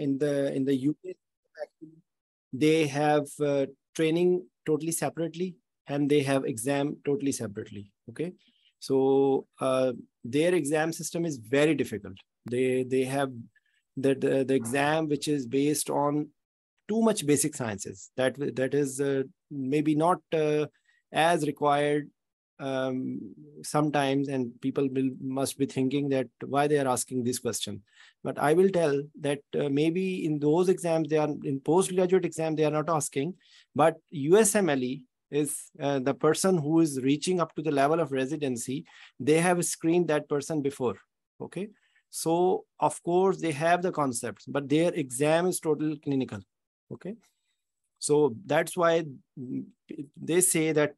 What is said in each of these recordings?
in the UK, actually, they have training totally separately, and they have exam totally separately. Okay, so their exam system is very difficult. They have the exam which is based on too much basic sciences that is maybe not as required sometimes, and people must be thinking that why they are asking this question. But I will tell that maybe in those exams, they are in postgraduate exam, they are not asking, but USMLE is the person who is reaching up to the level of residency. They have screened that person before. Okay, so of course they have the concepts, but their exam is totally clinical. Okay, so that's why they say that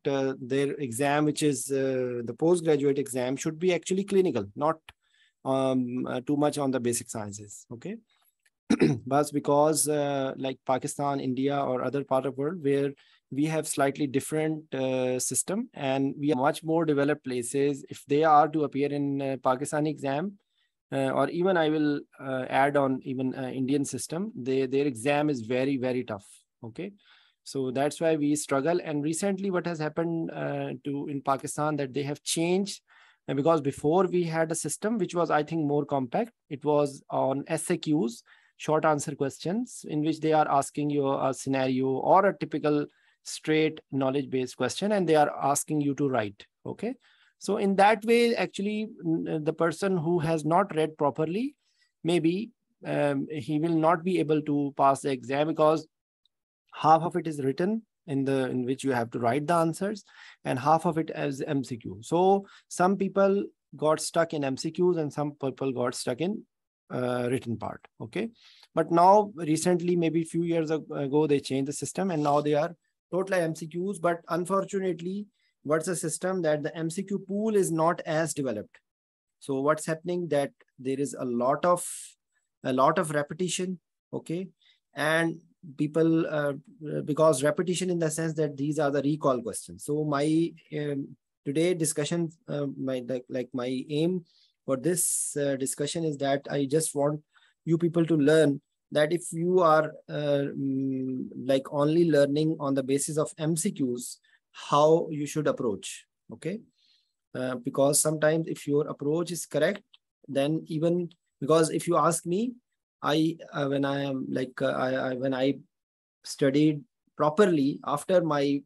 their exam, which is the postgraduate exam, should be actually clinical, not too much on the basic sciences. Okay, but because like Pakistan, India, or other part of the world where we have slightly different system, and we are much more developed places, if they are to appear in Pakistani exam, or even I will add on even Indian system, their exam is very, very tough. Okay, so that's why we struggle. And recently what has happened in Pakistan, that they have changed, because before we had a system which was, I think, more compact. It was on MCQs, short answer questions, in which they are asking you a scenario or a typical straight knowledge based question, and they are asking you to write. Okay, so in that way, actually, the person who has not read properly, maybe he will not be able to pass the exam, because half of it is written in which you have to write the answers, and half of it as MCQ. So some people got stuck in MCQs, and some people got stuck in written part. Okay, but now recently, maybe a few years ago, they changed the system, and now they are totally MCQs. But unfortunately, what's the system, that the MCQ pool is not as developed. So what's happening, that there is a lot of repetition. Okay, and people because repetition in the sense that these are the recall questions. So my today discussion, my aim for this discussion is that I just want you people to learn that if you are only learning on the basis of MCQs, how you should approach. Okay, because sometimes if your approach is correct, then even, because if you ask me, when I studied properly after my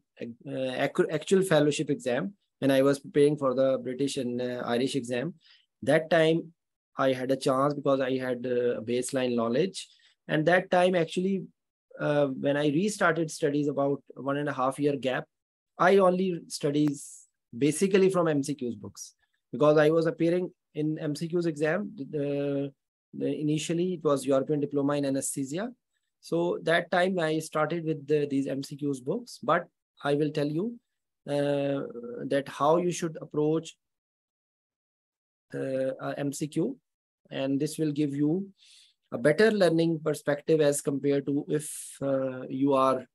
actual fellowship exam, when I was preparing for the British and Irish exam, that time I had a chance, because I had baseline knowledge. And that time, actually, when I restarted studies about 1.5 year gap, I only studies basically from MCQs books, because I was appearing in MCQs exam. Initially, it was European Diploma in Anesthesia. So that time I started with these MCQs books. But I will tell you that how you should approach a MCQ, and this will give you a better learning perspective as compared to if you are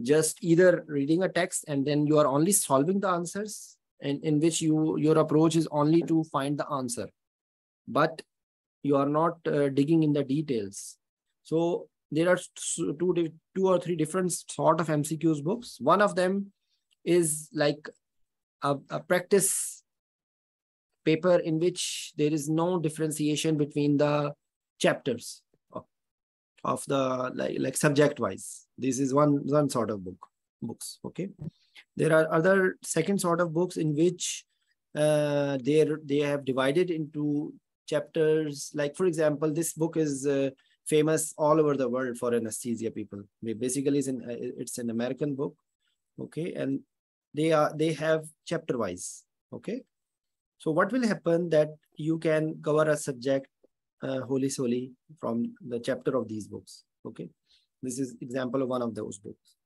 just either reading a text and then you are only solving the answers, and in which your approach is only to find the answer, but you are not digging in the details. So there are two or three different sort of MCQs books. One of them is like a practice paper in which there is no differentiation between the chapters of the like subject wise. This is one sort of books. Okay, there are other second sort of books in which they have divided into chapters. Like, for example, this book is famous all over the world for anesthesia people. Basically, it's an American book. Okay, and they have chapter wise. Okay, so what will happen, that you can cover a subject wholly solely from the chapter of these books. Okay, this is example of one of those books.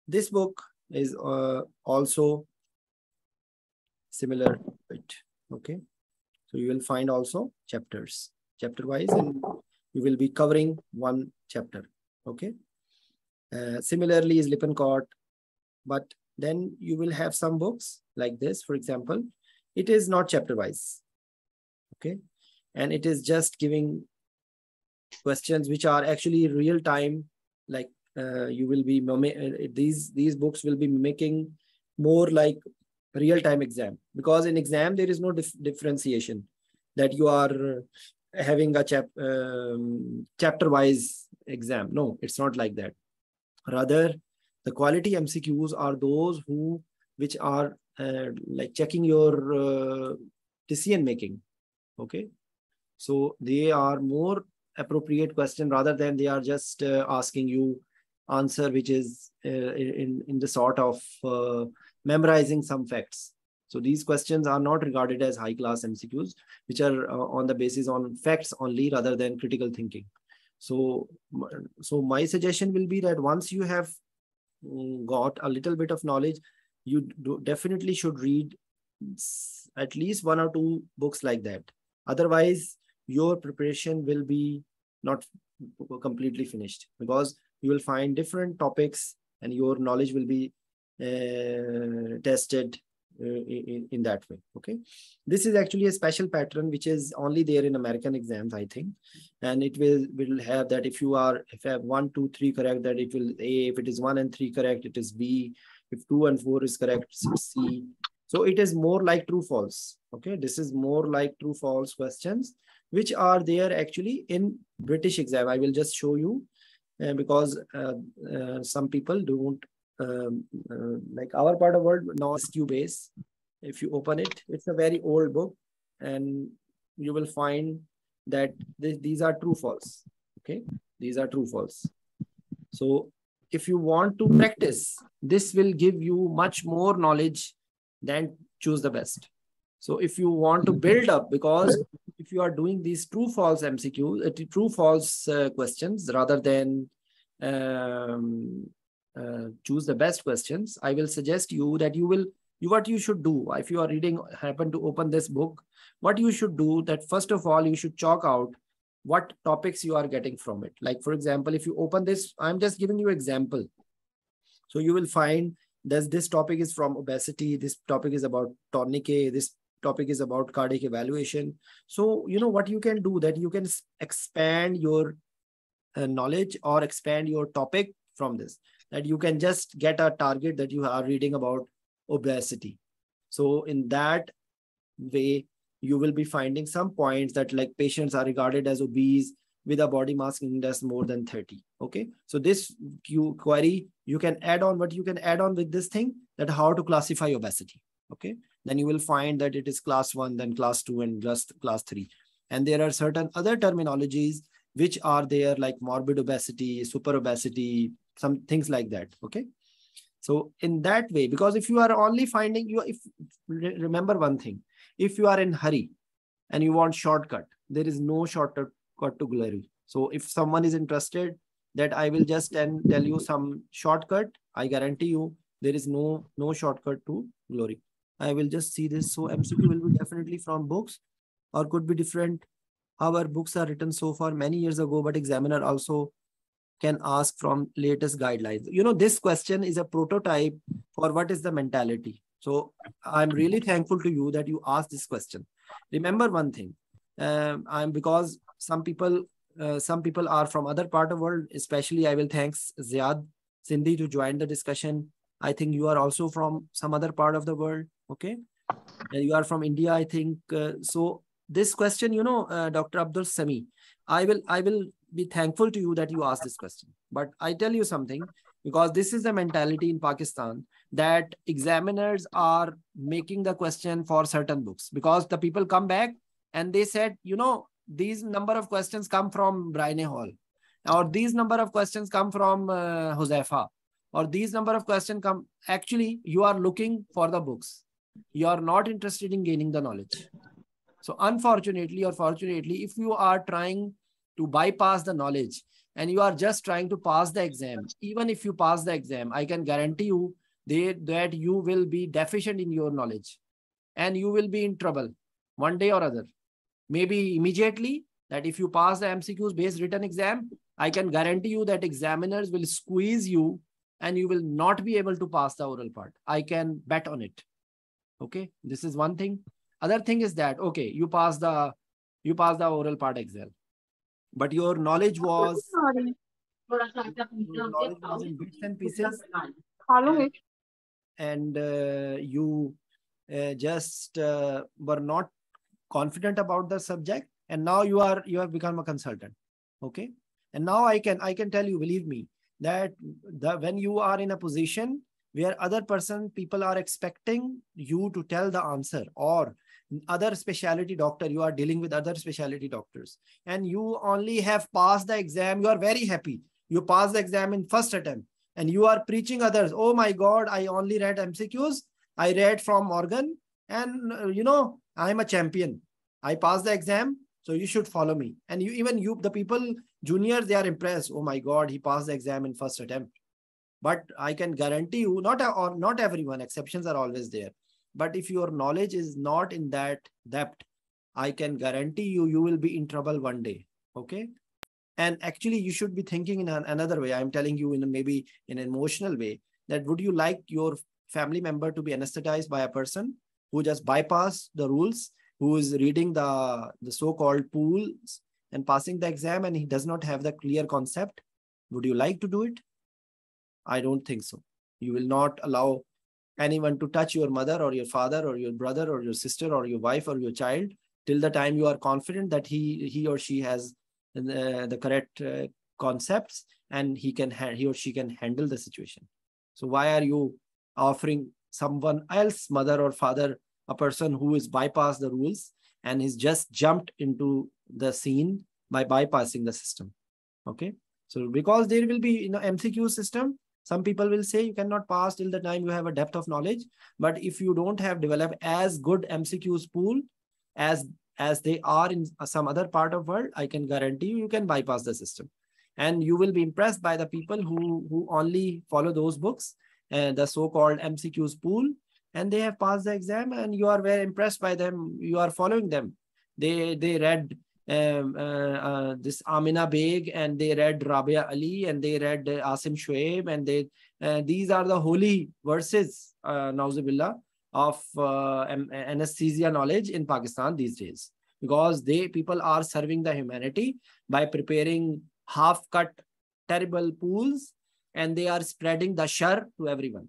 This book is also similar to it. Okay, so you will find also chapters, chapter wise, and you will be covering one chapter. Okay, similarly is Lippincott, but then you will have some books like this. For example, it is not chapter wise. Okay, and it is just giving questions which are actually real time, like you will be these books will be mimicking more like real time exam, because in exam there is no differentiation that you are having a chapter wise exam. No, it's not like that. Rather, the quality MCQs are those which are like checking your decision making. Okay, so they are more appropriate question rather than they are just asking you answer which is in the sort of memorizing some facts. So these questions are not regarded as high class MCQs, which are on the basis on facts only rather than critical thinking. So my suggestion will be that once you have got a little bit of knowledge, you definitely should read at least 1 or 2 books like that. Otherwise, your preparation will be not completely finished, because you will find different topics and your knowledge will be tested in that way. Okay, this is actually a special pattern which is only there in American exams, I think, and it will have that if you have 1, 2, 3 correct, that it will A. If it is 1 and 3 correct, it is B. If 2 and 4 is correct, it's C. So it is more like true false. Okay, this is more like true false questions which are there actually in British exam. I will just show you because some people don't like our part of the world now is Cubase. If you open it, it's a very old book, and you will find that these are true false. Okay, these are true false. So if you want to practice, this will give you much more knowledge than choose the best. So if you want to build up, because if you are doing these true false MCQs, true false questions rather than choose the best questions, I will suggest you that what you should do if you are reading, happen to open this book, what you should do that first of all, you should chalk out what topics you are getting from it. Like for example, if you open this, I'm just giving you example. So you will find that this topic is from obesity, this topic is about tourniquet, this topic is about cardiac evaluation. So you know what you can do, that you can expand your knowledge or expand your topic from this, that you can just get a target that you are reading about obesity. So in that way, you will be finding some points that like patients are regarded as obese with a body mass index more than 30. Okay, so this query you can add on, what you can add on with this thing, that how to classify obesity. Okay, then you will find that it is class 1, then class 2, and just class 3. And there are certain other terminologies which are there, like morbid obesity, super obesity, some things like that. Okay, so in that way, because if you are only finding remember one thing, if you are in hurry and you want shortcut, there is no shortcut to glory. So if someone is interested that I will just tell you some shortcut, I guarantee you there is no shortcut to glory. I will just see this. So MCQ will be definitely from books or could be different. Our books are written so far many years ago, but examiner also can ask from latest guidelines. You know, this question is a prototype for what is the mentality. So I'm really thankful to you that you asked this question. Remember one thing, because some people are from other part of the world, especially I will thanks Ziad Sindhi to join the discussion. I think you are also from some other part of the world. Okay. And you are from India, I think. So this question, you know, Dr. Abdul Sami, I will be thankful to you that you asked this question. But I tell you something, because this is the mentality in Pakistan, that examiners are making the question for certain books, because the people come back and they said, you know, these number of questions come from Brian Hall, or these number of questions come from Huzaifa, or these number of questions come. Actually, you are looking for the books. You are not interested in gaining the knowledge. So unfortunately or fortunately, if you are trying to bypass the knowledge and you are just trying to pass the exam, even if you pass the exam, I can guarantee you that you will be deficient in your knowledge and you will be in trouble one day or other. Maybe immediately, that if you pass the MCQs based written exam, I can guarantee you that examiners will squeeze you and you will not be able to pass the oral part. I can bet on it. Okay, this is one thing. Other thing is that, okay, you pass the oral part exam. but your knowledge was in bits and pieces, and you just were not confident about the subject, and now you have become a consultant. Okay, and now I can tell you, believe me, that when you are in a position where people are expecting you to tell the answer, or other specialty doctor, you are dealing with other specialty doctors, and you only have passed the exam, you are very happy, you passed the exam in first attempt, and you are preaching others, oh my God, I only read MCQs, I read from Morgan, and I'm a champion, I passed the exam, so you should follow me. And the people, juniors, they are impressed. Oh my God, he passed the exam in first attempt. But I can guarantee you, not everyone, exceptions are always there. But if your knowledge is not in that depth, I can guarantee you will be in trouble one day. Okay. And actually, you should be thinking in another way. I'm telling you maybe in an emotional way, that would you like your family member to be anesthetized by a person who just bypassed the rules, who is reading the so-called pools and passing the exam, and he does not have the clear concept? Would you like to do it? I don't think so. You will not allow anyone to touch your mother or your father or your brother or your sister or your wife or your child till the time you are confident that he or she has the correct concepts, and he or she can handle the situation. So why are you offering someone else, mother or father, a person who is bypassed the rules and is just jumped into the scene by bypassing the system? Okay. So because there will be MCQ system, some people will say you cannot pass till the time you have a depth of knowledge. But if you don't have developed as good MCQs pool as they are in some other part of world, I can guarantee you can bypass the system. And you will be impressed by the people who only follow those books and the so-called MCQs pool, and they have passed the exam, and you are very impressed by them. You are following them. They read this Amina Beg, and they read Rabia Ali, and they read Asim Shoaib, and these are the holy verses, Nauzubillah, of anesthesia knowledge in Pakistan these days, because people are serving the humanity by preparing half-cut terrible pools, and they are spreading the shar to everyone.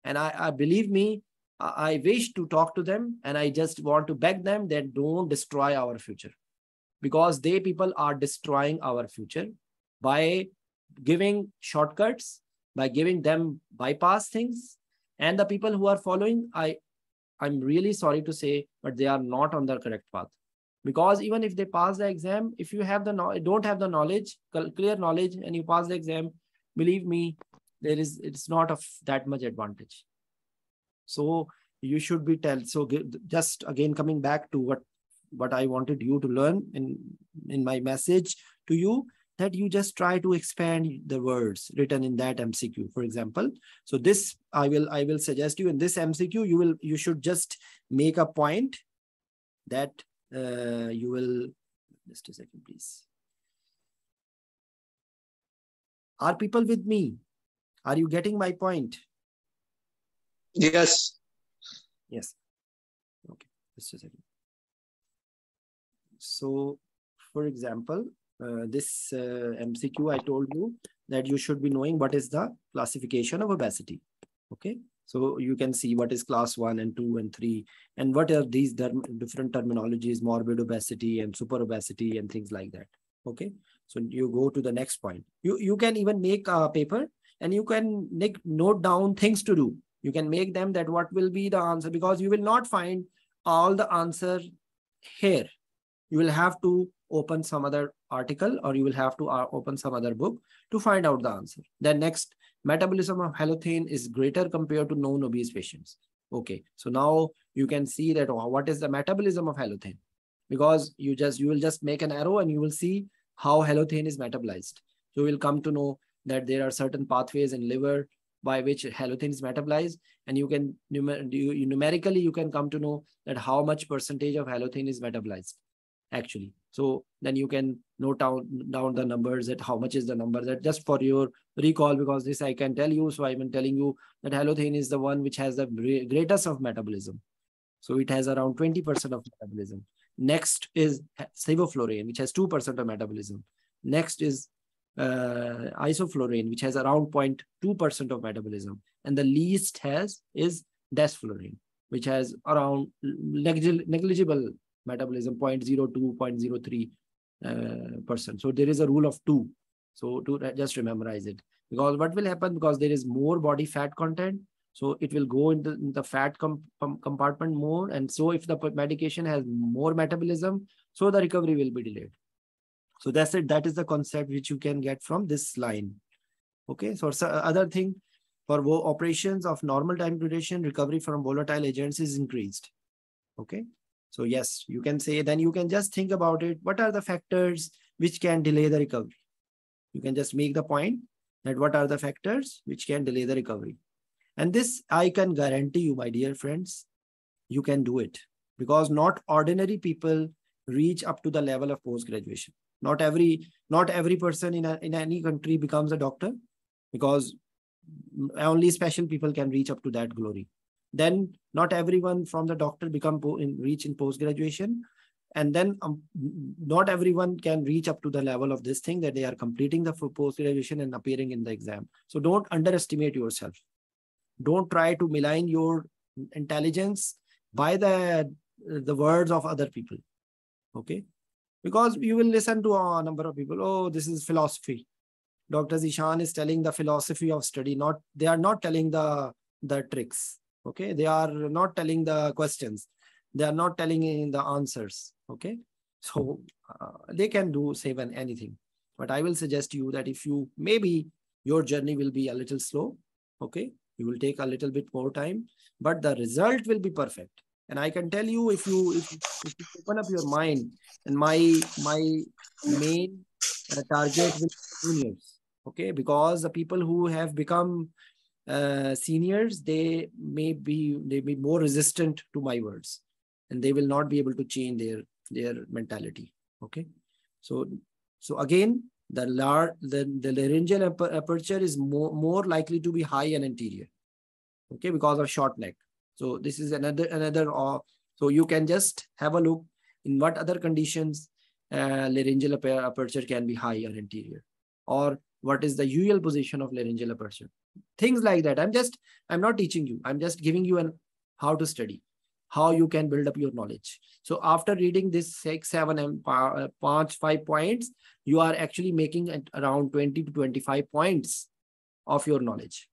And I believe me, I wish to talk to them, and I just want to beg them that don't destroy our future, because people are destroying our future by giving shortcuts, by giving them bypass things. And the people who are following, I'm really sorry to say, but they are not on the correct path. Because even if they pass the exam, if you don't have the knowledge, clear knowledge, and you pass the exam, believe me, it's not of that much advantage. So you should be so just again coming back to what I wanted you to learn in my message to you, that you just try to expand the words written in that MCQ, for example. So this I will suggest you, in this MCQ, you should just make a point that you will, just a second, please. Are people with me? Are you getting my point? Yes. Yes. Okay, just a second. So, for example, this MCQ, I told you that you should be knowing what is the classification of obesity. Okay. So you can see what is class 1 and 2 and 3, and what are these different terminologies, morbid obesity and super obesity and things like that. Okay. So you go to the next point. You can even make a paper, and you can note down things to do. You can make them that what will be the answer, because you will not find all the answer here. You will have to open some other article, or you will have to open some other book to find out the answer. Then next, metabolism of halothane is greater compared to non-obese patients. Okay, so now you can see that what is the metabolism of halothane, because you will just make an arrow and you will see how halothane is metabolized. So you will come to know that there are certain pathways in liver by which halothane is metabolized, and you can numerically you can come to know that how much percentage of halothane is metabolized actually. So then you can note down the numbers, that how much is the number, that just for your recall, because this I can tell you. So I'm telling you that halothane is the one which has the greatest of metabolism. So it has around 20% of metabolism. Next is sevoflurane, which has 2% of metabolism. Next is isoflurane, which has around 0.2% of metabolism. And the least is desflurane, which has around negligible metabolism, 0.02, 0.03%. So there is a rule of 2. So to just memorize it. Because what will happen, because there is more body fat content, so it will go in the fat compartment more. And so if the medication has more metabolism, so the recovery will be delayed. So that's it. That is the concept which you can get from this line. Okay. So other thing, for operations of normal time duration, recovery from volatile agents is increased. Okay. So yes, you can say, then you can just think about it. What are the factors which can delay the recovery? You can just make the point that what are the factors which can delay the recovery. And this, I can guarantee you, my dear friends, you can do it, because not ordinary people reach up to the level of post-graduation. Not every person in any country becomes a doctor, because only special people can reach up to that glory. Then not everyone from the doctor reach in post-graduation. And then not everyone can reach up to the level of this thing that they are completing the post-graduation and appearing in the exam. So don't underestimate yourself. Don't try to malign your intelligence by the words of other people. Okay. Because you will listen to a number of people. Oh, this is philosophy. Dr. Zishan is telling the philosophy of study. They are not telling the tricks. Okay. They are not telling the questions. They are not telling the answers. Okay. So they can say anything. But I will suggest you that if you, maybe your journey will be a little slow. Okay. You will take a little bit more time, but the result will be perfect. And I can tell you, if you open up your mind, and my main target will be juniors. Okay. Because the people who have become seniors, they may be more resistant to my words, and they will not be able to change their mentality. Okay. So again, the laryngeal aperture is more likely to be high and anterior. Okay, because of short neck. So this is another. So you can just have a look in what other conditions laryngeal aperture can be high or anterior, or what is the usual position of laryngeal aperture. Things like that. I'm not teaching you. I'm just giving you how to study, how you can build up your knowledge. So after reading this 6, 7, and 5 points, you are actually making around 20 to 25 points of your knowledge.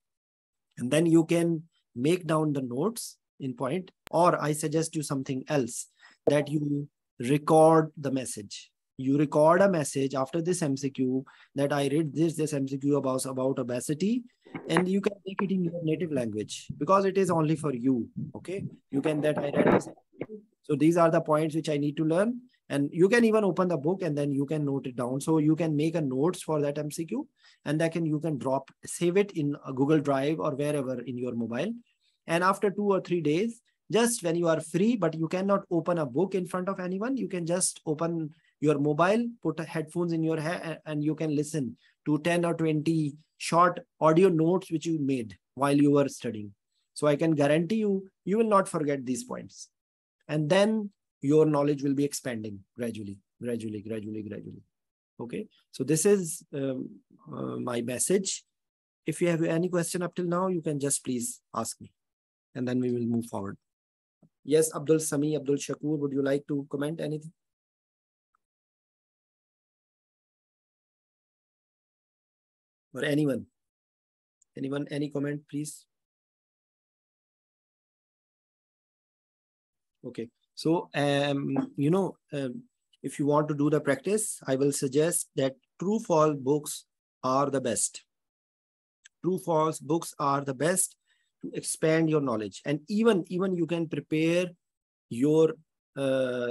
And then you can make down the notes in point, or I suggest you something else, that you record the message. You record a message after this MCQ that I read this MCQ about obesity, and you can make it in your native language, because it is only for you. Okay. You can that I read this. So these are the points which I need to learn. And you can even open the book and then you can note it down. So you can make a notes for that MCQ, and you can save it in a Google Drive or wherever in your mobile. And after 2 or 3 days, just when you are free, but you cannot open a book in front of anyone, you can just open your mobile, put headphones in your head, and you can listen to 10 or 20 short audio notes which you made while you were studying. So I can guarantee you, you will not forget these points. And then your knowledge will be expanding gradually. Okay. So this is my message. If you have any question up till now, you can just please ask me, and then we will move forward. Yes, Abdul Sami, Abdul Shakur, would you like to comment anything? Or anyone? Any comment, please? Okay. So, if you want to do the practice, I will suggest that true-false books are the best. True-false books are the best to expand your knowledge. And even you can prepare your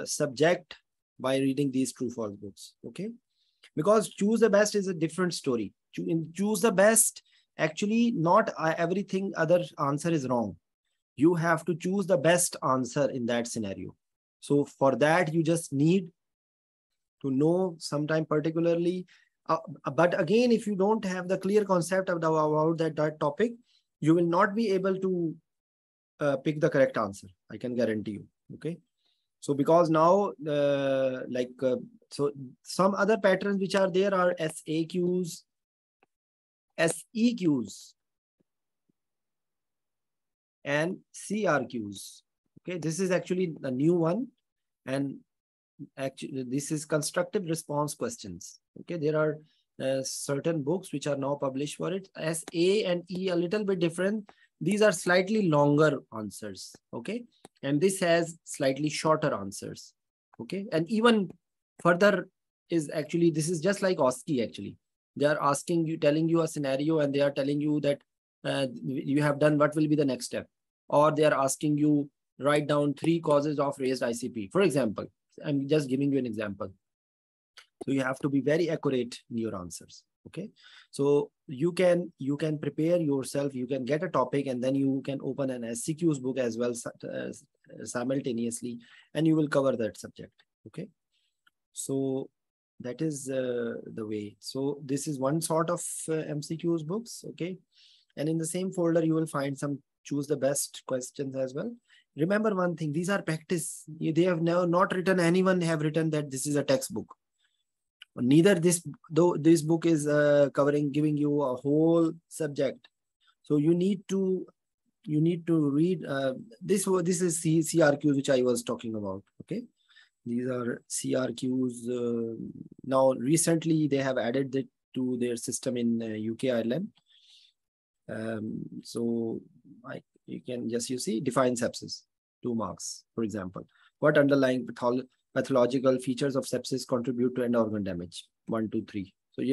subject by reading these true-false books. Okay. Because choose the best is a different story. Choose the best, actually, not everything other answer is wrong. You have to choose the best answer in that scenario. So for that, you just need to know sometime particularly. But again, if you don't have the clear concept about that topic, you will not be able to pick the correct answer. I can guarantee you. Okay. So because now, so some other patterns which are there are SAQs, SEQs, and CRQs. Okay, this is actually the new one, and actually this is constructive response questions. Okay, there are certain books which are now published for it. As A and E a little bit different. These are slightly longer answers. Okay, and this has slightly shorter answers. Okay, and even further is actually, this is just like OSCE actually. They are asking you, telling you a scenario, and they are telling you that you have done, what will be the next step? Or they are asking you, write down 3 causes of raised ICP. For example, I'm just giving you an example. So you have to be very accurate in your answers. Okay, so you can prepare yourself, you can get a topic, and then you can open an SCQs book as well simultaneously, and you will cover that subject. Okay, so that is the way. So this is one sort of MCQs books. Okay, and in the same folder you will find some choose the best questions as well. Remember one thing, these are practice. They have not written, anyone have written that this is a textbook. Neither this, though this book is giving you a whole subject. So you need to read this is CRQs which I was talking about. Okay, these are CRQs. Now recently they have added it to their system in UK, Ireland. So you can just, you see, define sepsis, 2 marks, for example. What underlying pathological features of sepsis contribute to end organ damage? 1, 2, 3. So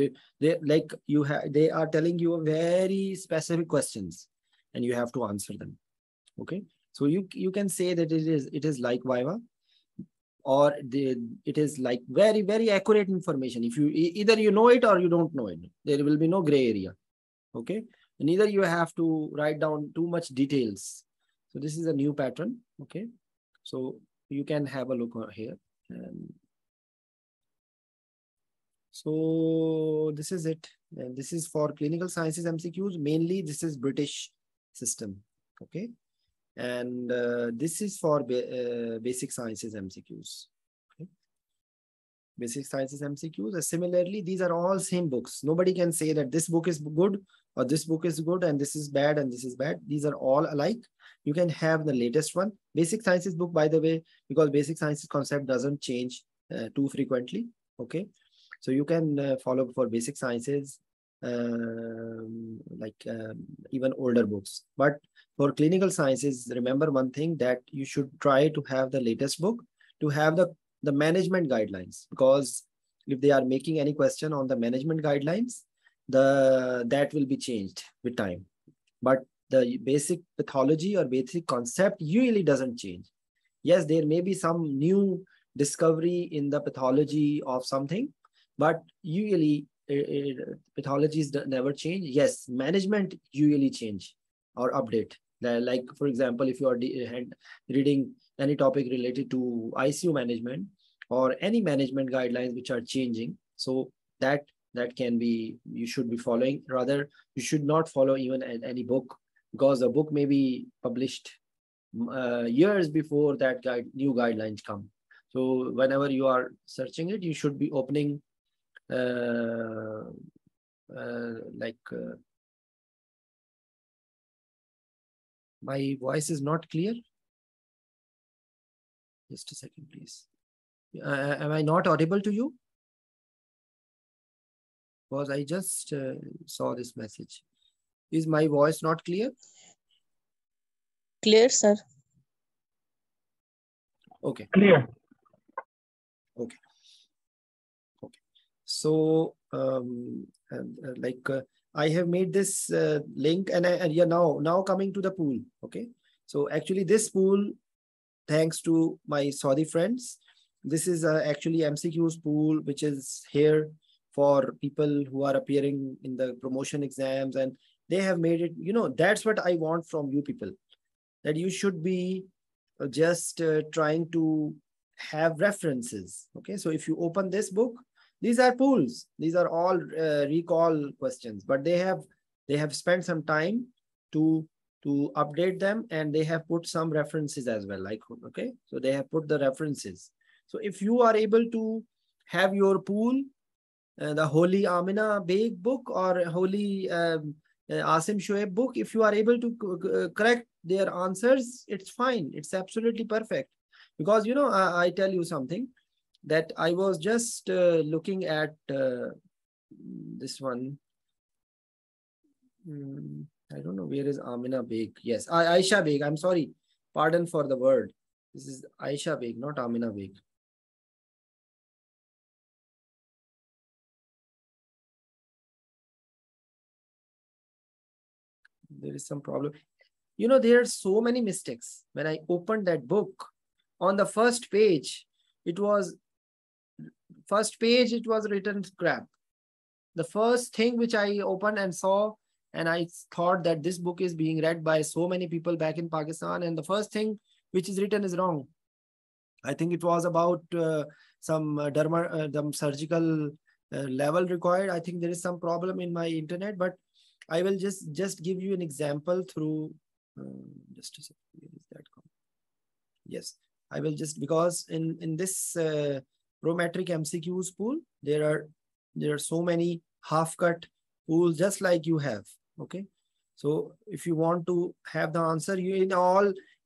they are telling you very specific questions, and you have to answer them. Okay, so you can say that it is like Viva, or it is like very, very accurate information. If you either you know it or you don't know it, there will be no gray area. Okay, and either you have to write down too much details. So this is a new pattern. Okay, so you can have a look here. So this is it. And this is for clinical sciences MCQs. Mainly this is British system. Okay, and this is for basic sciences MCQs. Okay, basic sciences MCQs. Similarly, these are all same books. Nobody can say that this book is good or this book is good and this is bad and this is bad. These are all alike. You can have the latest one. Basic sciences book, by the way, because basic sciences concept doesn't change too frequently. Okay, so you can follow for basic sciences even older books. But for clinical sciences, remember one thing, that you should try to have the latest book, to have the management guidelines, because if they are making any question on the management guidelines, that will be changed with time. But the basic pathology or basic concept usually doesn't change. Yes, there may be some new discovery in the pathology of something, but usually pathologies never change. Yes, management usually change or update. Like, for example, if you are reading any topic related to ICU management or any management guidelines which are changing, so that can be, you should be following. Rather, you should not follow even any book, because a book may be published years before that new guidelines come. So whenever you are searching it, you should be opening my voice is not clear. Just a second, please. Am I not audible to you? Because I just saw this message. Is my voice not clear? Clear, sir. Okay. Clear. Okay. Okay. So I have made this link, and yeah, now coming to the pool. Okay. So actually this pool, thanks to my Saudi friends, this is actually MCQs pool, which is here for people who are appearing in the promotion exams, and they have made it, that's what I want from you people, that you should be just trying to have references. Okay, so if you open this book, these are pools, these are all recall questions, but they have spent some time to to update them, and they have put some references as well. Like, okay, so they have put the references. So if you are able to have your pool, the Holy Amina Beg book or Holy Asim Shoaib book, if you are able to correct their answers, it's fine. It's absolutely perfect. Because, you know, I tell you something, that I was just looking at this one. I don't know, where is Amina Beg? Yes, Aisha Beg. I'm sorry. Pardon for the word. This is Aisha Beg, not Amina Beg. There is some problem. You know, there are so many mistakes. When I opened that book, on the first page, it was written crap. The first thing which I opened and saw, and I thought that this book is being read by so many people back in Pakistan, and the first thing which is written is wrong. I think it was about some surgical level required. I think there is some problem in my internet, but I will just give you an example through just a second. Where is that? Yes, I will just, because in this Prometric MCQs pool, there are so many half-cut pools just like you have. Okay, so if you want to have the answer, you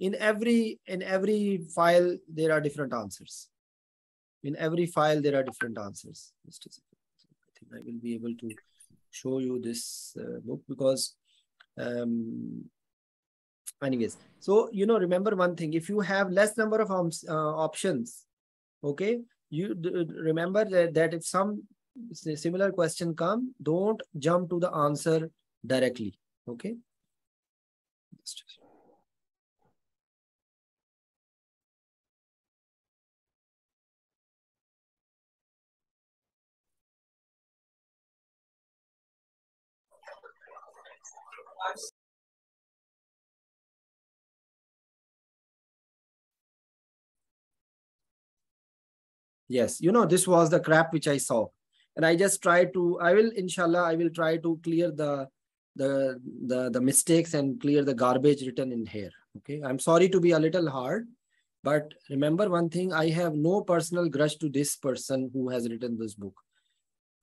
in every file there are different answers. In every file there are different answers. Just a second. I think I will be able to show you this book, because anyways, so, you know, remember one thing: if you have less number of options, okay, you remember that if some similar question come, don't jump to the answer directly. Okay. Yes, you know, this was the crap which I saw, and I just tried to. I will, inshallah, I will try to clear the mistakes and clear the garbage written in here. Okay, I'm sorry to be a little hard, but remember one thing: I have no personal grudge to this person who has written this book.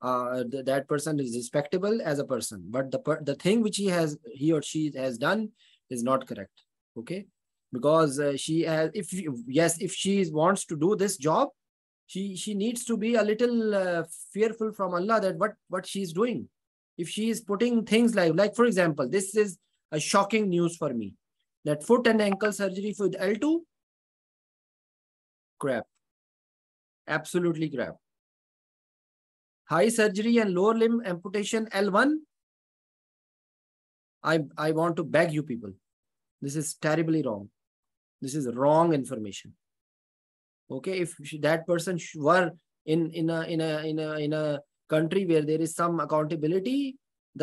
That person is respectable as a person, but the thing which he or she has done is not correct. Okay, because she has, if she wants to do this job, she needs to be a little fearful from Allah, that what she's doing. If she is putting things like for example, this is a shocking news for me, that foot and ankle surgery for L2, crap, absolutely crap. High surgery and lower limb amputation L1, I want to beg you people, this is terribly wrong. This is wrong information. Okay, if that person were in a country where there is some accountability,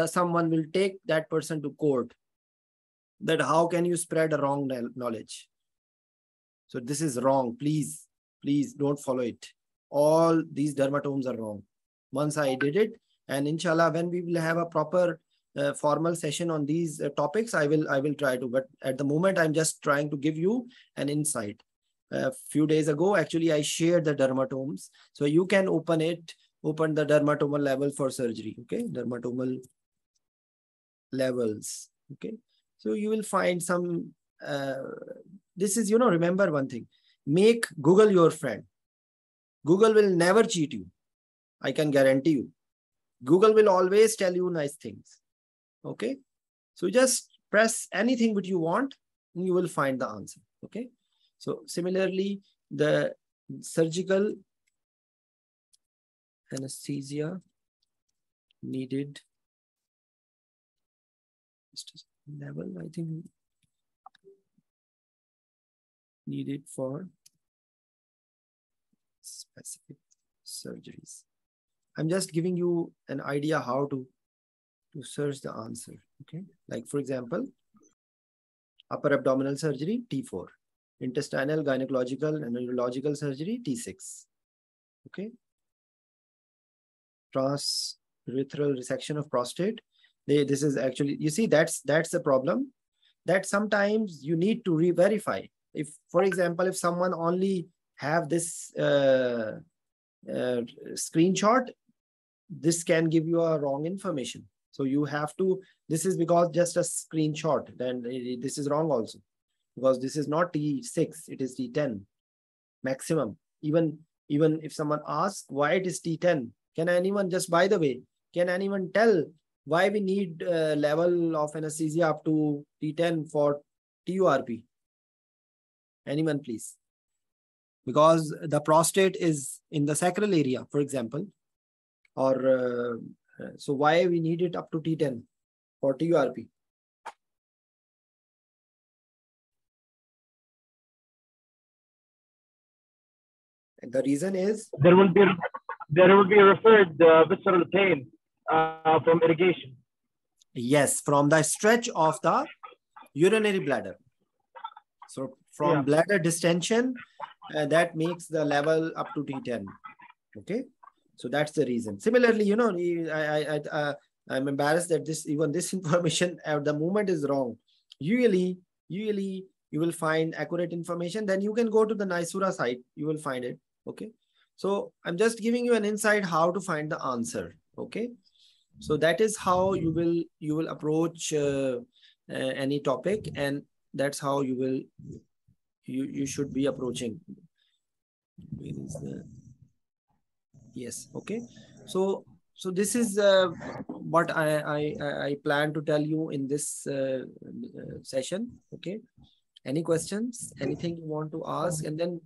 someone will take that person to court. That how can you spread a wrong knowledge? So this is wrong. Please don't follow it. All these dermatomes are wrong. Once I did it, and inshallah, when we will have a proper formal session on these topics, I will try to. But at the moment, I'm just trying to give you an insight. A few days ago, actually, I shared the dermatomes, so you can open the dermatomal level for surgery. Okay, dermatomal levels. Okay, so you will find some. This is, remember one thing: make Google your friend. Google will never cheat you. I can guarantee you. Google will always tell you nice things. Okay, so just press anything which you want, and you will find the answer. Okay, so similarly, the surgical anesthesia needed level, I think, needed for specific surgeries. I'm just giving you an idea how to search the answer. Okay, like for example, upper abdominal surgery T4, intestinal, gynecological, and neurological surgery T6. Okay, transurethral resection of prostate. This is actually, you see, that's the problem. that sometimes you need to re-verify. If, for example, if someone only have this screenshot, this can give you a wrong information. So you have to, this is because just a screenshot, then this is wrong also, because this is not T6, it is T10 maximum. Even if someone asks why it is T10, can anyone, just by the way, can anyone tell why we need level of anesthesia up to T10 for TURP? Anyone, please? Because the prostate is in the sacral area, for example, or so why we need it up to T10 for TURP? And the reason is there will be referred visceral pain from irrigation. Yes, from the stretch of the urinary bladder. So from bladder distension, that makes the level up to T10. Okay, so that's the reason. Similarly, you know, I'm embarrassed that even this information at the moment is wrong. Usually you will find accurate information. Then you can go to the Naisura site. You will find it. Okay, so I'm just giving you an insight how to find the answer. Okay, so that is how you will approach any topic, and that's how you should be approaching. Yes. Okay. So this is what I plan to tell you in this session. Okay. Any questions? Anything you want to ask? And then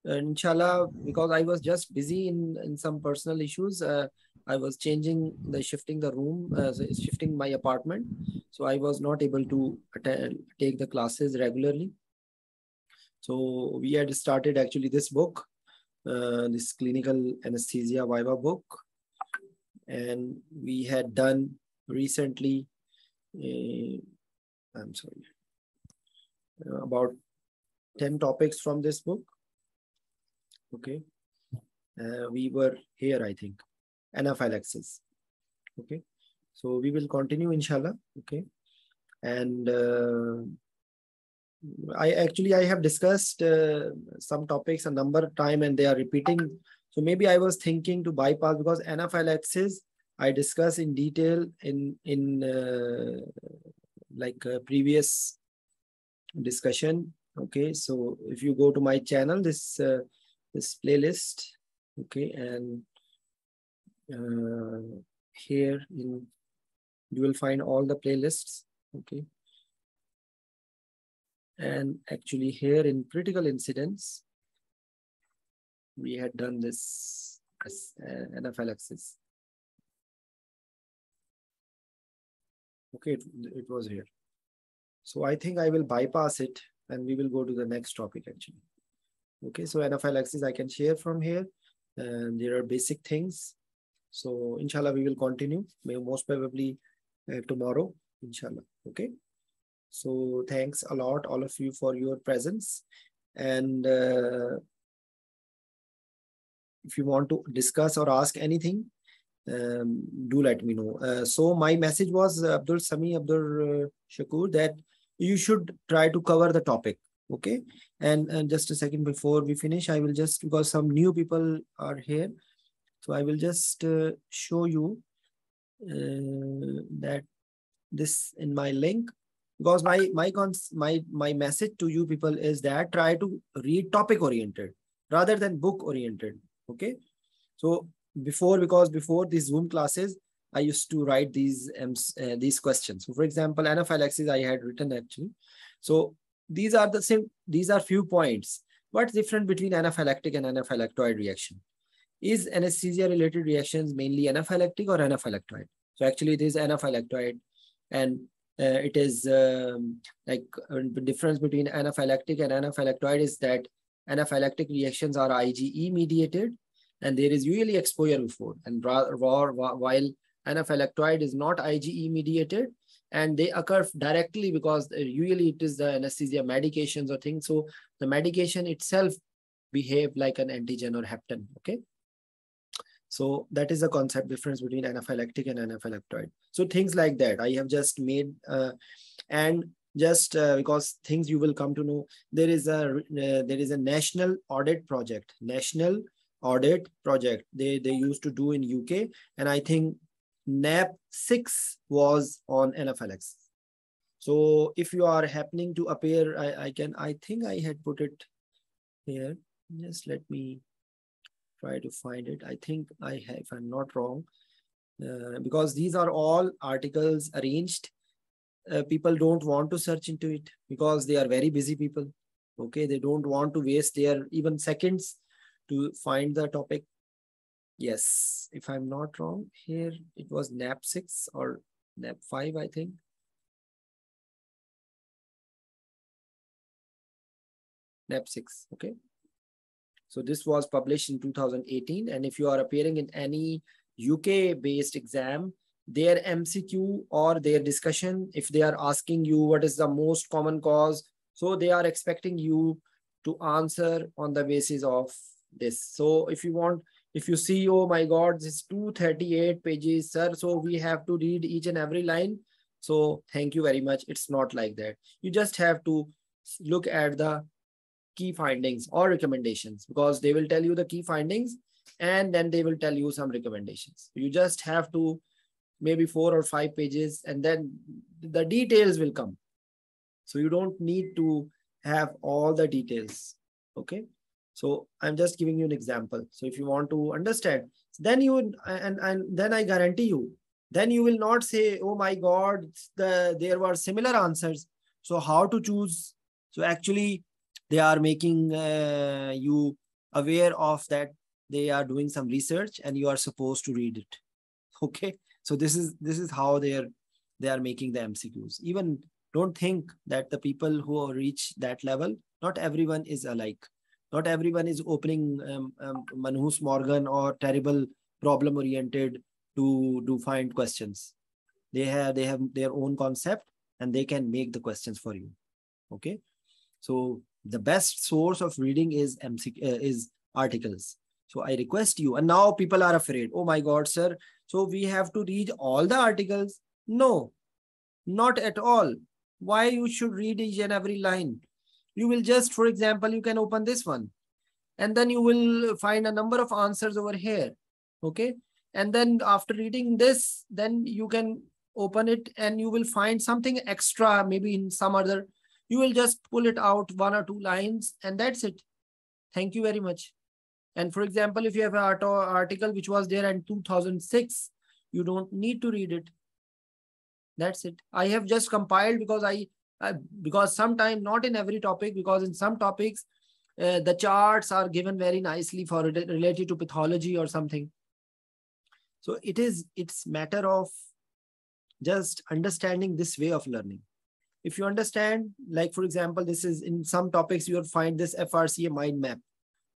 inshallah, because I was just busy in some personal issues, I was shifting the room, shifting my apartment. So I was not able to take the classes regularly. So we had started actually this book, this clinical anesthesia Viva book. And we had done recently, I'm sorry, about 10 topics from this book. Okay. We were here, I think, anaphylaxis. Okay. So we will continue, inshallah. Okay. And I have discussed some topics a number of times and they are repeating. So maybe I was thinking to bypass, because anaphylaxis I discuss in detail in previous discussion. Okay, so if you go to my channel, this playlist, okay, and here you will find all the playlists. Okay, and actually here in critical incidents, we had done this anaphylaxis. Okay, it was here. So I think I will bypass it and we will go to the next topic actually. Okay, so anaphylaxis I can share from here. And there are basic things. So inshallah, we will continue, most probably tomorrow, inshallah. Okay. So thanks a lot, all of you, for your presence. And if you want to discuss or ask anything, do let me know. So my message was, Abdul Shakur, that you should try to cover the topic. Okay. And just a second before we finish, I will just, because some new people are here, so I will just show you that this in my link, because my message to you people is that try to read topic oriented rather than book oriented. Okay. So before these Zoom classes, I used to write these questions. So for example, anaphylaxis I had written actually. So these are the same, these are few points. What's different between anaphylactic and anaphylactoid reaction? Is anesthesia related reactions mainly anaphylactic or anaphylactoid? So actually it is anaphylactoid, and it is the difference between anaphylactic and anaphylactoid is that anaphylactic reactions are IgE mediated, and there is usually exposure before, and while anaphylactoid is not IgE mediated, and they occur directly because usually it is the anesthesia medications or things. So the medication itself behave like an antigen or heptin. Okay. So that is the concept difference between anaphylactic and anaphylactoid. So things like that I have just made, and just because things you will come to know. There is a national audit project. National audit project. They used to do in UK, and I think NAP 6 was on NFLX. So if you are happening to appear, I think I had put it here. Just let me try to find it. I think I have, if I'm not wrong, because these are all articles arranged. People don't want to search into it because they are very busy people. Okay, they don't want to waste their even seconds to find the topic. Yes, if I'm not wrong, here it was NAP 6 or NAP 5, I think. NAP 6, okay. So this was published in 2018, and if you are appearing in any UK-based exam, their MCQ or their discussion, if they are asking you what is the most common cause, so they are expecting you to answer on the basis of this. So if you want, if you see, oh my God, this is 238 pages, sir, so we have to read each and every line. So thank you very much. It's not like that. You just have to look at the key findings or recommendations, because they will tell you the key findings and then they will tell you some recommendations. You just have to maybe 4 or 5 pages, and then the details will come. So you don't need to have all the details. Okay. So I'm just giving you an example. So if you want to understand, then you and then I guarantee you, then you will not say, oh my God, there were similar answers. So how to choose? So actually, they are making you aware of that they are doing some research and you are supposed to read it. Okay. So this is how they are making the MCQs. Even don't think that the people who reach that level, not everyone is alike. Not everyone is opening Manhus Morgan or terrible problem oriented to find questions. They have their own concept and they can make the questions for you. Okay. So the best source of reading is is articles. So I request you, and now people are afraid. Oh my God, sir. So we have to read all the articles? No, not at all. Why you should read each and every line? You will just, for example, you can open this one and then you will find a number of answers over here. Okay. And then after reading this, then you can open it and you will find something extra, maybe in some other, you will just pull it out 1 or 2 lines and that's it. Thank you very much. And for example, if you have an article which was there in 2006, you don't need to read it. That's it. I have just compiled because because sometimes not in every topic, because in some topics, the charts are given very nicely for related to pathology or something. So it's matter of just understanding this way of learning. If you understand, like for example, this is in some topics, you will find this FRCA mind map.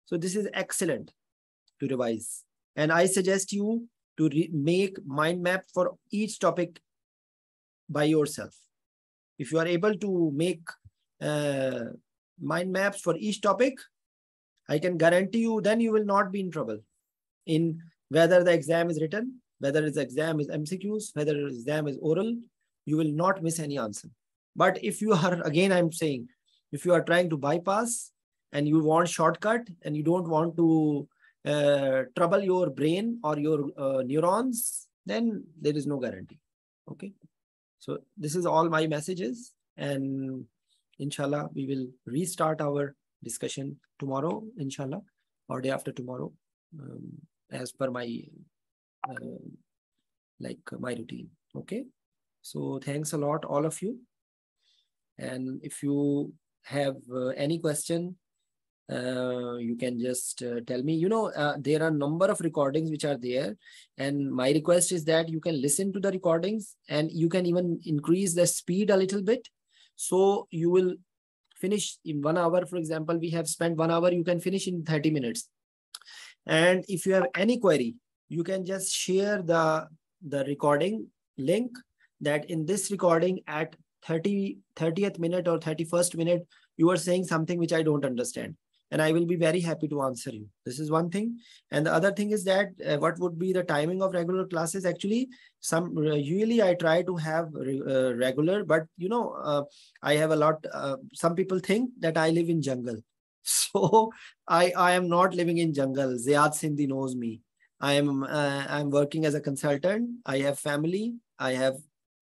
So this is excellent to revise. And I suggest you to make mind map for each topic by yourself. If you are able to make mind maps for each topic, I can guarantee you, then you will not be in trouble in whether the exam is written, whether the exam is MCQs, whether the exam is oral, you will not miss any answer. But if you are, again, I'm saying, if you are trying to bypass and you want shortcut and you don't want to trouble your brain or your neurons, then there is no guarantee. Okay. So this is all my messages, and inshallah, we will restart our discussion tomorrow, inshallah, or day after tomorrow, as per my my routine. Okay. So thanks a lot, all of you. And if you have any question, you can just tell me. You know, there are a number of recordings which are there, and my request is that you can listen to the recordings and you can even increase the speed a little bit. So you will finish in 1 hour. For example, we have spent 1 hour, you can finish in 30 minutes. And if you have any query, you can just share the recording link, that in this recording at 30th minute or 31st minute, you are saying something which I don't understand. and I will be very happy to answer you. This is one thing. And the other thing is that what would be the timing of regular classes? Actually, usually I try to have regular, but I have a lot. Some people think that I live in jungle. So I am not living in jungle. Ziyad Sindhi knows me. I'm working as a consultant. I have family. I have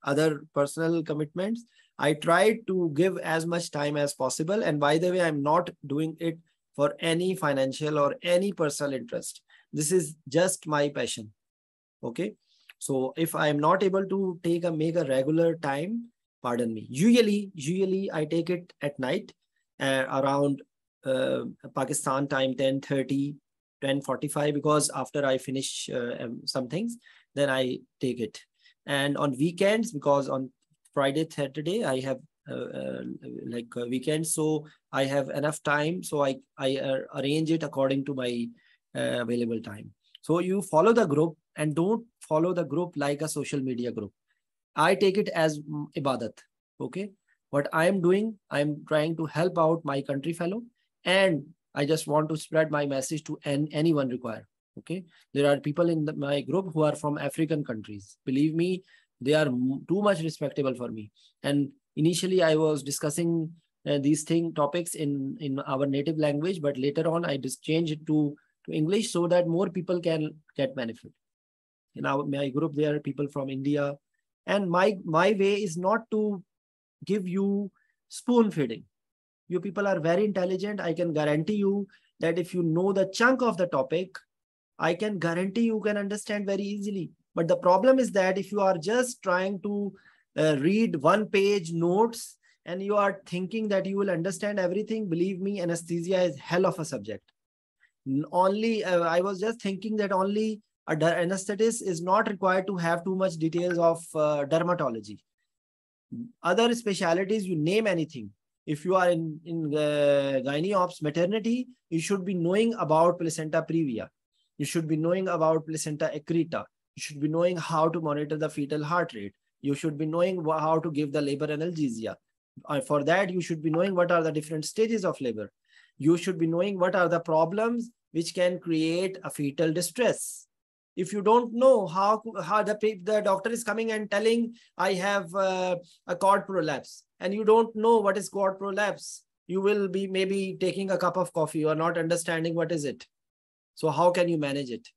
other personal commitments. I try to give as much time as possible. And by the way, I'm not doing it for any financial or any personal interest. This is just my passion. Okay. So if I am not able to make a regular time, pardon me. Usually I take it at night around Pakistan time 10:30, 10:45, because after I finish some things, then I take it. And on weekends, because on Friday, Saturday, I have weekends, so I have enough time. So I arrange it according to my available time. So you follow the group, and don't follow the group like a social media group. I take it as ibadat. Okay. What I am doing, I'm trying to help out my country fellow, and I just want to spread my message to anyone required. Okay. There are people in my group who are from African countries. Believe me, they are too much respectable for me. And initially I was discussing these topics in our native language, but later on I just changed it to English so that more people can get benefit. In my group, there are people from India, and my way is not to give you spoon feeding. You people are very intelligent. I can guarantee you that if you know the chunk of the topic, I can guarantee you can understand very easily. But the problem is that if you are just trying to read one-page notes and you are thinking that you will understand everything, believe me, anesthesia is hell of a subject. I was just thinking that only an anesthetist is not required to have too much details of dermatology. Other specialities, you name anything. If you are in gynae ops, maternity, you should be knowing about placenta previa. You should be knowing about placenta accreta. You should be knowing how to monitor the fetal heart rate. You should be knowing how to give the labor analgesia. For that, you should be knowing what are the different stages of labor. You should be knowing what are the problems which can create a fetal distress. If you don't know how the doctor is coming and telling, I have a cord prolapse, and you don't know what is cord prolapse, you will be maybe taking a cup of coffee or not understanding what is it. So how can you manage it?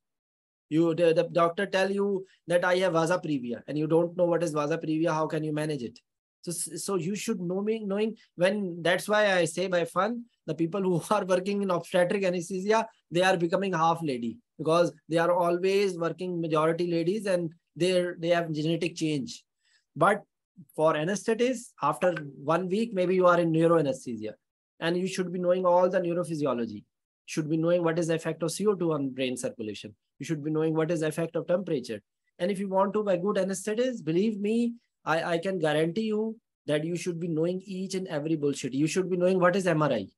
The doctor tell you that I have vasa previa, and you don't know what is vasa previa. How can you manage it? So you should knowing when. That's why I say by fun, the people who are working in obstetric anesthesia, they are becoming half lady, because they are always working majority ladies, and they have genetic change. But for anesthetists, after 1 week, maybe you are in neuroanesthesia, and you should be knowing all the neurophysiology. Should be knowing what is the effect of CO2 on brain circulation. You should be knowing what is the effect of temperature. And if you want to buy good anesthetist, believe me, I can guarantee you that you should be knowing each and every bullshit. You should be knowing what is MRI,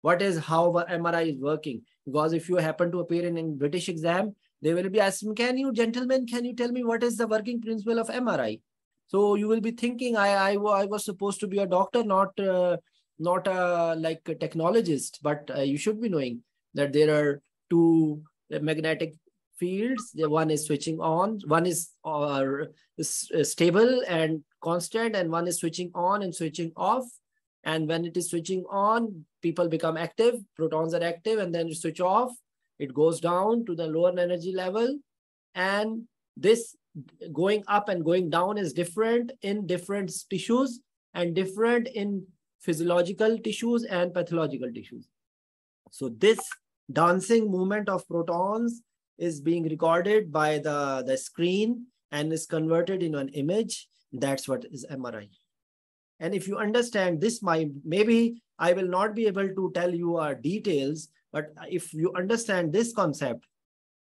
what is how MRI is working. Because if you happen to appear in British exam, they will be asking, can you tell me what is the working principle of MRI? So you will be thinking, I was supposed to be a doctor, not like a technologist, but you should be knowing that there are two magnetic fields. One is switching on, one is stable and constant, and one is switching on and switching off. And when it is switching on, people become active, protons are active, and then you switch off, it goes down to the lower energy level. And this going up and going down is different in different tissues and different in physiological tissues and pathological tissues. So this dancing movement of protons is being recorded by the screen and is converted into an image. That's what is MRI. And if you understand this, maybe I will not be able to tell you details, but if you understand this concept,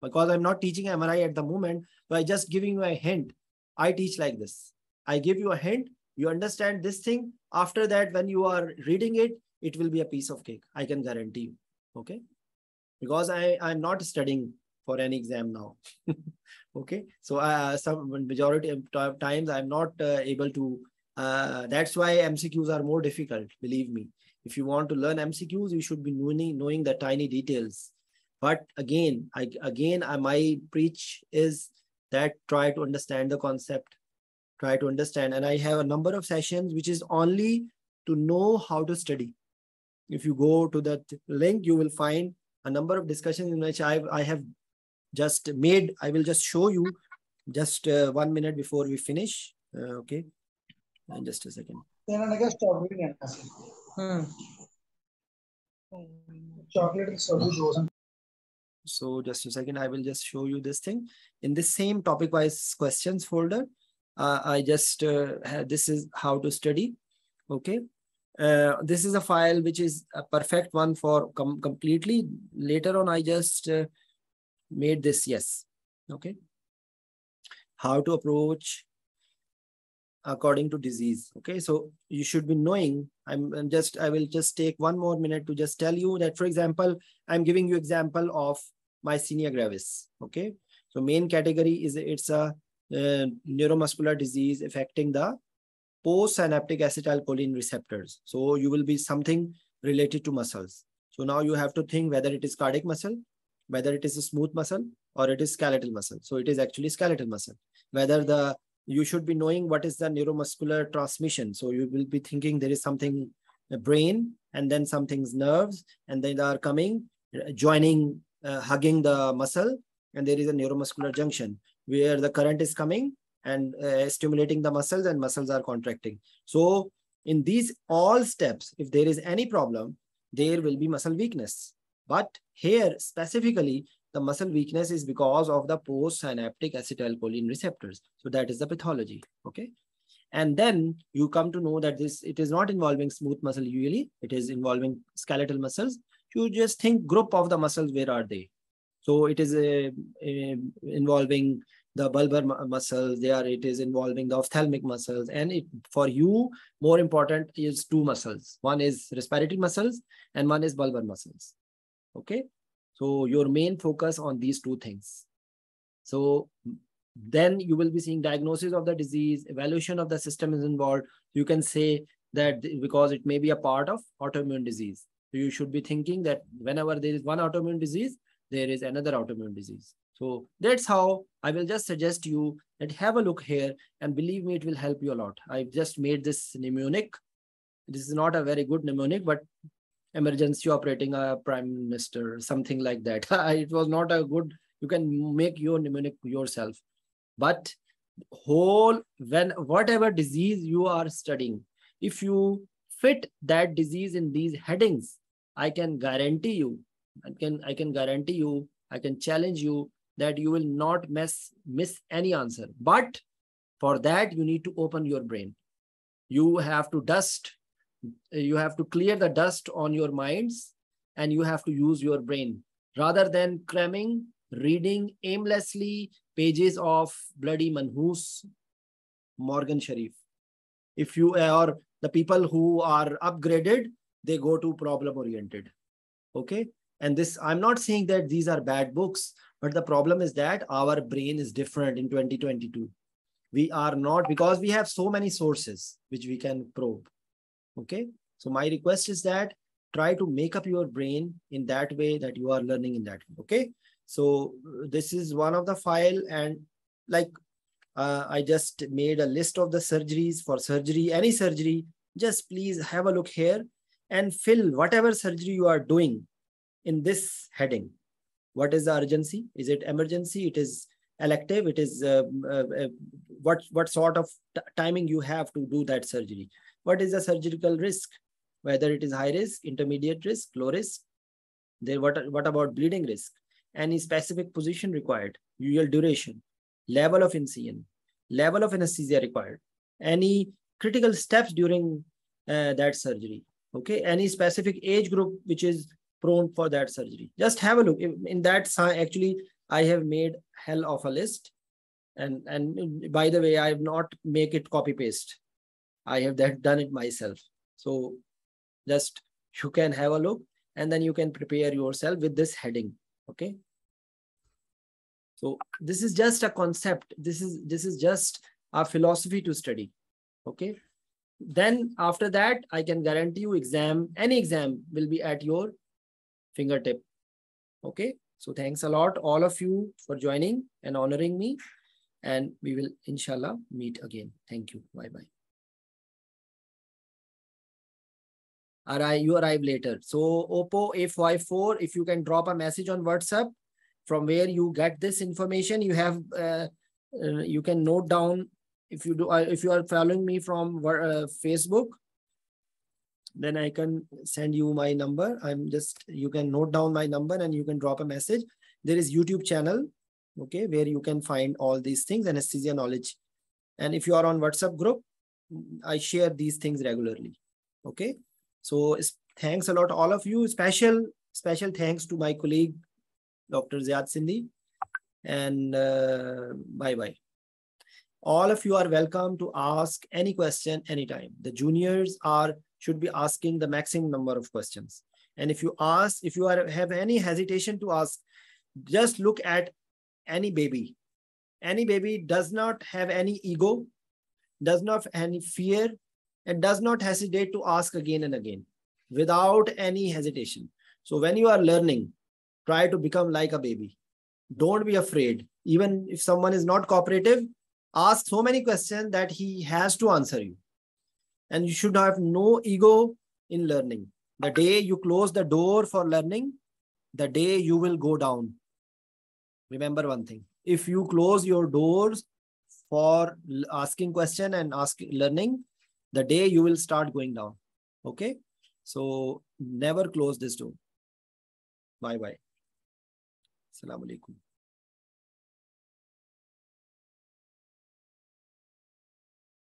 because I'm not teaching MRI at the moment, so I just giving you a hint. I teach like this. I give you a hint, you understand this thing. After that, when you are reading it, it will be a piece of cake. I can guarantee you. Okay. Because I'm not studying for any exam now. Okay. So some majority of times I'm not able to, that's why MCQs are more difficult, believe me. If you want to learn MCQs, you should be knowing the tiny details. But again, my preach is that try to understand the concept, try to understand. And I have a number of sessions which is only to know how to study. If you go to that link, you will find a number of discussions in which I have just made. I will just show you just 1 minute before we finish. Okay. And just a second. So just a second, I will just show you this thing. In the same topic-wise questions folder, I just this is how to study. Okay. This is a file which is a perfect one for completely. Later on, I just made this. Yes. Okay. How to approach according to disease. Okay. So you should be knowing. I will just take 1 more minute to just tell you that, for example, I'm giving you example of myasthenia gravis. Okay. So main category is it's a neuromuscular disease affecting the postsynaptic acetylcholine receptors. So you will be something related to muscles. So now you have to think whether it is cardiac muscle, whether it is a smooth muscle, or it is skeletal muscle. So it is actually skeletal muscle. Whether you should be knowing what is the neuromuscular transmission. So you will be thinking there is something the brain, and then something's nerves, and then they are coming, joining, hugging the muscle, and there is a neuromuscular junction where the current is coming and stimulating the muscles, and muscles are contracting. So in these all steps, if there is any problem, there will be muscle weakness. But here specifically, the muscle weakness is because of the postsynaptic acetylcholine receptors. So that is the pathology. Okay. And then you come to know that it is not involving smooth muscle usually, it is involving skeletal muscles. You just think group of the muscles, where are they? So it is involving the bulbar muscles, it is involving the ophthalmic muscles. And for you, more important is 2 muscles. One is respiratory muscles and one is bulbar muscles. Okay. So your main focus on these 2 things. So then you will be seeing diagnosis of the disease, evaluation of the system is involved. You can say that because it may be a part of autoimmune disease. So you should be thinking that whenever there is one autoimmune disease, there is another autoimmune disease. So that's how I will just suggest you that have a look here, and believe me, it will help you a lot. I've just made this mnemonic. This is not a very good mnemonic, but emergency operating a prime minister, something like that. It was not a good, you can make your mnemonic yourself. But whatever disease you are studying, if you fit that disease in these headings, I can guarantee you, I can challenge you that you will not miss any answer. But for that, you need to open your brain. You have to clear the dust on your minds, and you have to use your brain rather than cramming, reading aimlessly pages of bloody Manhus, Morgan Sharif. If you are the people who are upgraded, they go to problem oriented. Okay. And this, I'm not saying that these are bad books, but the problem is that our brain is different in 2022. We are not, because we have so many sources which we can probe. Okay. So my request is that try to make up your brain in that way, that you are learning in that way. Okay. So this is one of the file, and like I just made a list of the surgeries. For surgery, any surgery, just please have a look here and fill whatever surgery you are doing in this heading. What is the urgency? Is it emergency? It is elective? It is what sort of timing you have to do that surgery? What is the surgical risk? Whether it is high risk, intermediate risk, low risk. What about bleeding risk? Any specific position required? Usual duration, level of incision, level of anesthesia required, any critical steps during that surgery. Okay, any specific age group which is prone for that surgery. Just have a look. In that, actually, I have made hell of a list. And by the way, I have not make it copy paste. I have done it myself. So just you can have a look, and then you can prepare yourself with this heading. Okay. So this is just a concept. This is just a philosophy to study. Okay. Then after that, I can guarantee you any exam will be at your fingertip. Okay. So thanks a lot, all of you, for joining and honoring me. And we will inshallah meet again. Thank you. Bye-bye. You arrive later. So Oppo A54, if you can drop a message on WhatsApp from where you get this information, you have you can note down. If you are following me from Facebook, then I can send you my number. You can note down my number and you can drop a message. There is YouTube channel, okay, where you can find all these things, anesthesia knowledge. And if you are on WhatsApp group, I share these things regularly. Okay. So thanks a lot, all of you. Special thanks to my colleague, Dr. Ziad Sindhi. And bye-bye. All of you are welcome to ask any question anytime. The juniors should be asking the maximum number of questions. And if you have any hesitation to ask, just look at any baby. Any baby does not have any ego, does not have any fear, and does not hesitate to ask again and again without any hesitation. So when you are learning, try to become like a baby. Don't be afraid. Even if someone is not cooperative, ask so many questions that he has to answer you. And you should have no ego in learning. The day you close the door for learning, the day you will go down. Remember one thing. If you close your doors for asking question and learning, the day you will start going down. Okay. So never close this door. Bye-bye. Assalamu alaikum.